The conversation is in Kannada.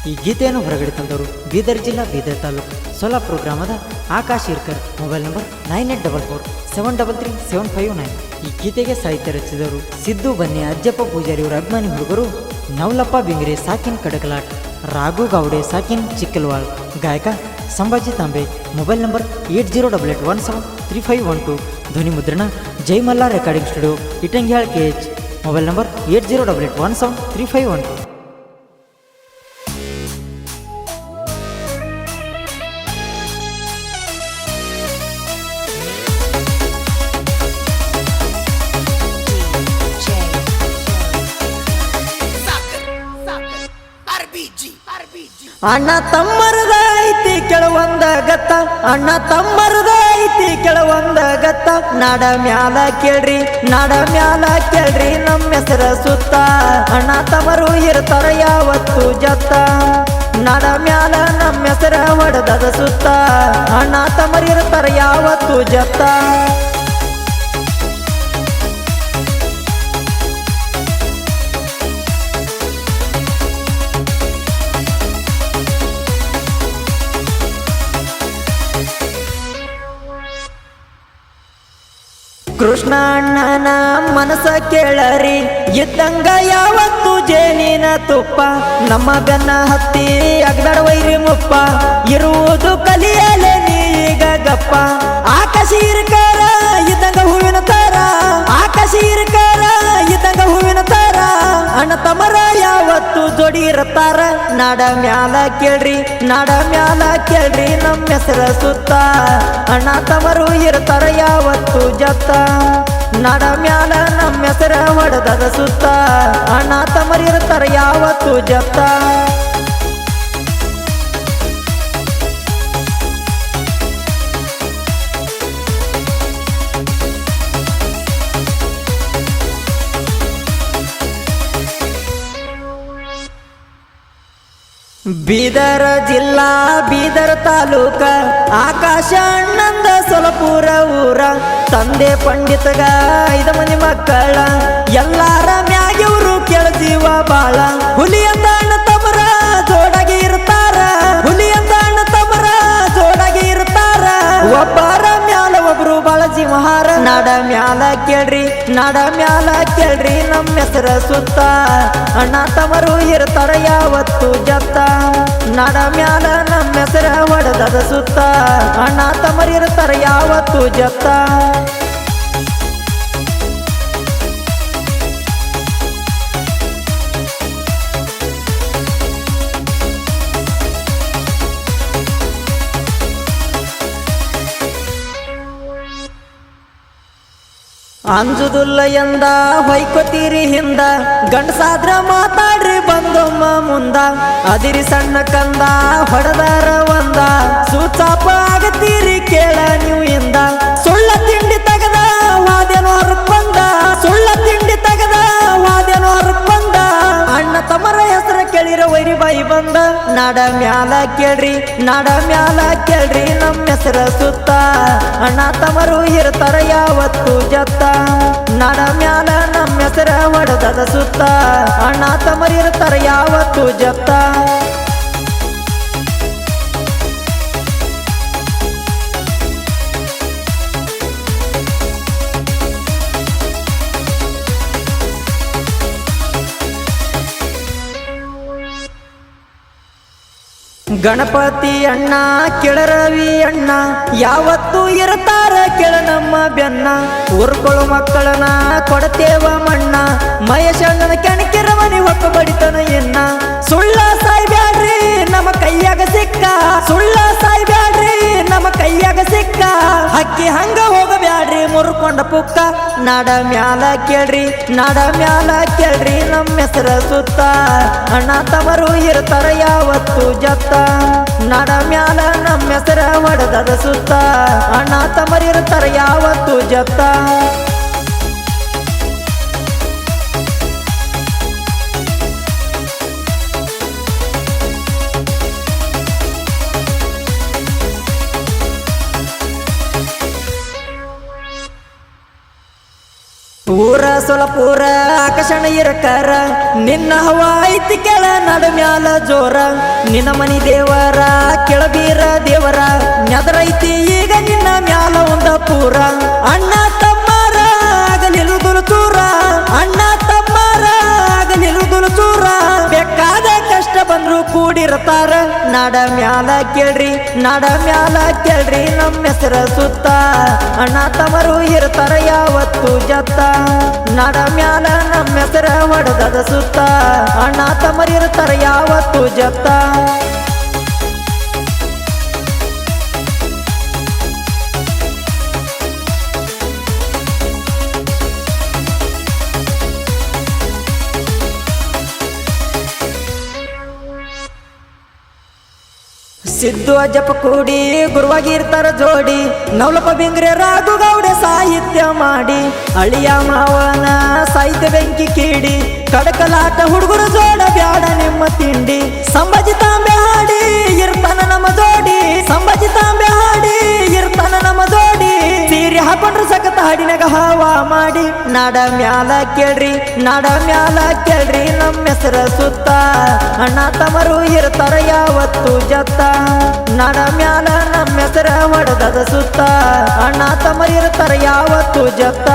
ಈ ಗೀತೆಯನ್ನು ಹೊರಗಡೆ ತಂದವರು ಬೀದರ್ ಜಿಲ್ಲಾ ಬೀದರ್ ತಾಲೂಕು ಸೋಲಾಪುರ ಗ್ರಾಮದ ಆಕಾಶ್ ಇರ್ಕರ್. Mobile number 9844733759. ಈ ಗೀತೆಗೆ ಸಾಹಿತ್ಯ ರಚಿಸಿದವರು ಸಿದ್ದು ಬನ್ನಿ, ಅಜ್ಜಪ್ಪ ಪೂಜಾರಿ ಅವರ ಅಭಿಮಾನಿ ಹುಡುಗರು ನವಲಪ್ಪ ಬಿಂಗ್ರೆ, ಸಾಕಿನ್ ಕಡಕಲಾಟ್, ರಾಘು ಗೌಡೆ, ಸಾಕಿನ್ ಚಿಕ್ಕಲ್ವಾಳ್. ಗಾಯಕ ಸಂಭಾಜಿ ತಾಂಬೆ. Mobile number 8088173512. ಧ್ವನಿ ಮುದ್ರಣ Jaimalla recording studio, Itangyal KH. Mobile number 8088173512. ಅಣ್ಣ ತಮ್ಮರದ ಐತಿ ಕೆಲವೊಂದ ಗತ್ತ, ಅಣ್ಣ ತಮ್ಮರದ ಐತಿ ಕೆಲವೊಂದ ಗತ್ತ. ನಾಡ ಮ್ಯಾಲ ಕೇಳ್ರಿ, ನಾಡ ಮ್ಯಾಲ ಕೇಳ್ರಿ ನಮ್ಮ ಹೆಸರ ಸುತ್ತ. ಅಣ್ಣ ತಮ್ಮರು ಇರ್ತಾರ ಯಾವತ್ತು ಜತ್ತ, ನಾಡ ಮ್ಯಾಲ ನಮ್ಮ ಹೆಸರ ಹೊಡೆದದ ಸುತ್ತ. ಅಣ್ಣ ತಮ್ಮರು ಇರ್ತಾರ ಯಾವತ್ತು ಜತ್ತ. ಕೃಷ್ಣ ಅಣ್ಣನ ಮನಸ ಕೇಳರಿ, ಇದ್ದಂಗ ಯಾವತ್ತು ಜೇನಿನ ತುಪ್ಪ. ನಮ್ಮ ಬೆನ್ನ ಹತ್ತಿ ಅಗ್ದಡ ವೈರಿ ಮುಪ್ಪ, ಇರುವುದು ಕಲಿಯಲೆ ನೀಗ ಗಪ್ಪ. ಆಕಾಶ ಇರ್ಕಾರ ಇದ್ದಂಗ ಹೂವಿನ ತಾರ, ಆಕಾಶ ಇರ್ಕಾರ ಇದ್ದಂಗ ಹೂವಿನ ತಾರ. ಅಣ್ಣ ತಮರ ಯಾವತ್ತು ಜೋಡಿ ಇರ್ತಾರ. ನಾಡ ಮ್ಯಾಲ ಕೇಳ್ರಿ, ನಾಡ ಮ್ಯಾಲ ಕೇಳ್ರಿ ನಮ್ಮ ಹೆಸರ ಸುತ್ತ. ಅಣ್ಣ ತಮರು ಇರ್ತಾರ ಯಾವತ್ತು ಜತ್ತ, ನಾಡ ಮ್ಯಾಲ ನಮ್ಮ ಹೆಸರ ಹೊಡೆದದ ಸುತ್ತ. ಅಣ್ಣ ತಮರು ಇರ್ತಾರ ಯಾವತ್ತು ಜತ್ತ. ಬೀದರ ಜಿಲ್ಲಾ ಬೀದರ್ ತಾಲೂಕ, ಆಕಾಶ ಅಣ್ಣಂದ ಸೊಲಪುರ ಊರ. ತಂದೆ ಪಂಡಿತಗ 5 ಮಂದಿ ಮಕ್ಕಳ, ಎಲ್ಲಾರ ಮ್ಯಾಗಿವ್ರು ಕೆಳಜೀವ ಬಾಳ. ಹುಲಿಯಂದ ಅಣ್ಣ ತಮರ ಜೋಡಾಗಿ ಇರ್ತಾರ, ಹುಲಿಯಂದ ಅಣ್ಣ ತಮರ ಜೋಡಾಗಿ ಇರ್ತಾರ. ಒಬ್ಬರ ಮ್ಯಾಲ ಒಬ್ರು ಬಾಳ ಜೀವಹಾರ. ನಾಡ ಮ್ಯಾಲ ಕೇಳ್ರಿ, ನಾಡ ಮ್ಯಾಲ ಕೇಳ್ರಿ ನಮ್ಮ ಹೆಸರ ಸುತ್ತ. ಅಣ್ಣ ತಮರು ಇರ್ತಾರ ಯಾವತ್ತು ಜತ್ತ, ನಾಡ ಮ್ಯಾಲ ನಮ್ಮ ಹೆಸರ ಹೊಡೆದದ ಸುತ್ತ. ಅಣ್ಣ ತಮರು ಇರ್ತಾರ ಯಾವತ್ತು ಜತ್ತ. ಅಂಜುದುಲ್ಲ ಎಂದ ಹೊಯ್ಕೊತೀರಿ ಹಿಂದ, ಗಂಡಸಾದ್ರ ಮಾತಾಡ್ರಿ ಬಂದೊಮ್ಮ ಮುಂದ. ಅದಿರಿ ಸಣ್ಣ ಕಂದ ಹೊಡೆದಾರ ಒಂದ, ಸೂಚಾಪ ಆಗತೀರಿ ಕೇಳ ನೀವು ಇಂದ. ಸುಳ್ಳ ತಿಂಡಿ ತಗದ ವಾದ್ಯನೋ ಹೊರಕೊಂದ, ಸುಳ್ಳ ತಿಂಡಿ ತಗದ ವಾದ್ಯನೋ ಹೊರಕೊಂದ. ಅಣ್ಣ ತಮರ ಹೆಸರ ಕೇಳಿರ ವೈರಿ ಬಾಯಿ ಬಂದ. ನಾಡ ಮ್ಯಾಲ ಕೇಳ್ರಿ, ನಾಡ ಮ್ಯಾಲ ಕೇಳ್ರಿ ನಮ್ಮ ಹೆಸರ ಸುತ್ತ. ಅಣ್ಣ ತಮರು ಇರ್ತಾರ ಯಾವತ್ತು ಜತ್ತ, ನಾಡ ಮ್ಯಾಲ ನಮ್ಮ ಹೆಸರ ಹೊಡೆದದ ಸುತ್ತ. ಅಣ್ಣ ತಮರು ಇರ್ತಾರ ಯಾವತ್ತು ಜತ್ತ. ಗಣಪತಿ ಅಣ್ಣ ಕೆಳರವಿ ಅಣ್ಣ ಯಾವತ್ತು ಇರ್ತಾರ ಕೆಳ ನಮ್ಮ ಬೆನ್ನ. ಊರ್ಕೊಳು ಮಕ್ಕಳನ್ನ ಕೊಡತೇವ ಮಣ್ಣ, ಮಹೇಶ್ ಅಣ್ಣನ ಕೆಣಕಿರ ಮನಿ ಹೊಕ್ಕ ಬಡಿತನ ಎನ್ನ. ಸುಳ್ಳ ಸಾಯ್ಬ್ಯಾಡ್ರಿ ನಮ್ಮ ಕೈಯಾಗ ಸಿಕ್ಕ, ಸುಳ್ಳ ಸಾಯ್ಬ್ಯಾಡ್ರಿ ನಮ್ಮ ಕೈಯಾಗ ಸಿಕ್ಕ. ಹಕ್ಕಿ ಹಂಗ ಹೋಗಬ್ಯಾಡ್ರಿ ಮುರ್ಕೊಂಡ ಪುಕ್ಕ. ನಾಡ ಮ್ಯಾಲ ಕೇಳ್ರಿ, ನಾಡ ಮ್ಯಾಲ ಕೇಳ್ರಿ ನಮ್ಮ ಹೆಸರ ಸುತ್ತ. ಅಣ್ಣ ತಮರು ಇರ್ತಾರ ಯಾವತ್ತು ಜತ್ತ, ನಾಡ ಮ್ಯಾಲ ನಮ್ಮ ಹೆಸರ ಹೊಡೆದದ ಸುತ್ತ. ಅಣ್ಣ ತಮರು ಇರ್ತಾರ ಯಾವತ್ತು ಜತ್ತ. ಊರ ಸೊಲಪುರ ಆಕಾಶಣ ಇರಕಾರ, ನಿನ್ನ ಹವಾ ಐತಿ ಕೆಳ ನಡ ಮ್ಯಾಲ ಜೋರ. ನಿನ್ನ ಮನಿ ದೇವರ ಕೆಳಬೀರ ದೇವರ ನೆದರೈತಿ ಈಗ ನಿನ್ನ ಮ್ಯಾಲ ಒಂದ ಪೂರ ಅಣ್ಣ ತಮ್ಮರ ಆಗಲಿರುದುಲು ಚೂರ ಅಣ್ಣ ತಮ್ಮರ ಆಗಲಿರುದುಲು ಚೂರ ಬೇಕಾದ ಕಷ್ಟ ಬಂದ್ರು ಕೂಡಿರ್ತಾರ ನಾಡ ಮ್ಯಾಲ ಕೇಳ್ರಿ ನಾಡ ಮ್ಯಾಲ ಕೇಳ್ರಿ ನಮ್ಮ ಹೆಸರ ಸುತ್ತ ಅಣ್ಣ ತಮ್ಮರು ಇರ್ತಾರ ಯಾವತ್ತು ಜತ್ತ ನಾಡ ಮ್ಯಾಲ ನಮ್ಮ ಹೆಸರ ಹೊಡೆದದ ಸುತ್ತ ಅಣ್ಣ ತಮ್ಮರು ಇರ್ತಾರ ಯಾವತ್ತು ಜತ್ತ ಸಿದ್ದು ಅಜ್ಜಪ್ಪ ಕೂಡಿ ಗುರುವಾಗಿರ್ತಾರ ಜೋಡಿ ನವಲಪ್ಪ ಬಿಂಗ್ರೆ ರಾಘು ಗೌಡೆ ಸಾಹಿತ್ಯ ಮಾಡಿ ಅಳಿಯ ಮಾವನ ಸಾಹಿತ್ಯ ಬೆಂಕಿ ಕೀಡಿ ಕಡಕಲಾಟ ಹುಡುಗರು ಜೋಡ ಬ್ಯಾಡ ನಿಮ್ಮ ತಿಂಡಿ ಸಂಭಾಜಿ ತಾಂಬೆ ಹಾಡಿ ಇರ್ತಾನ ನಮ್ಮ ಜೋಡಿ ಸಂಭಾಜಿ ತಾಂಬೆ ಹಾಡಿ ಇರ್ತಾನ ನಮ್ಮ ಜೋಡಿ ಸೀರೆ ಹಾಕೊಂಡ್ರು ಸಖತ್ ಹಾಡಿನಾಗ ಹವಾ ಮಾಡಿ ನಾಡ ಮ್ಯಾಲ ಕೇಳ್ರಿ ನಾಡ ಮ್ಯಾಲ ಕೇಳ್ರಿ ನಮ್ಮ ಹೆಸರ ಸುತ್ತ ಅಣ್ಣ ತಮರು ಇರ್ತಾರ ಯಾವತ್ತು ಜತ್ತ ನಾಡ ಮ್ಯಾಲ ನಮ್ಮ ಹೆಸರ ಹೊಡೆದದ ಸುತ್ತ ಅಣ್ಣ ತಮರು ಇರ್ತಾರ ಯಾವತ್ತು ಜತ್ತ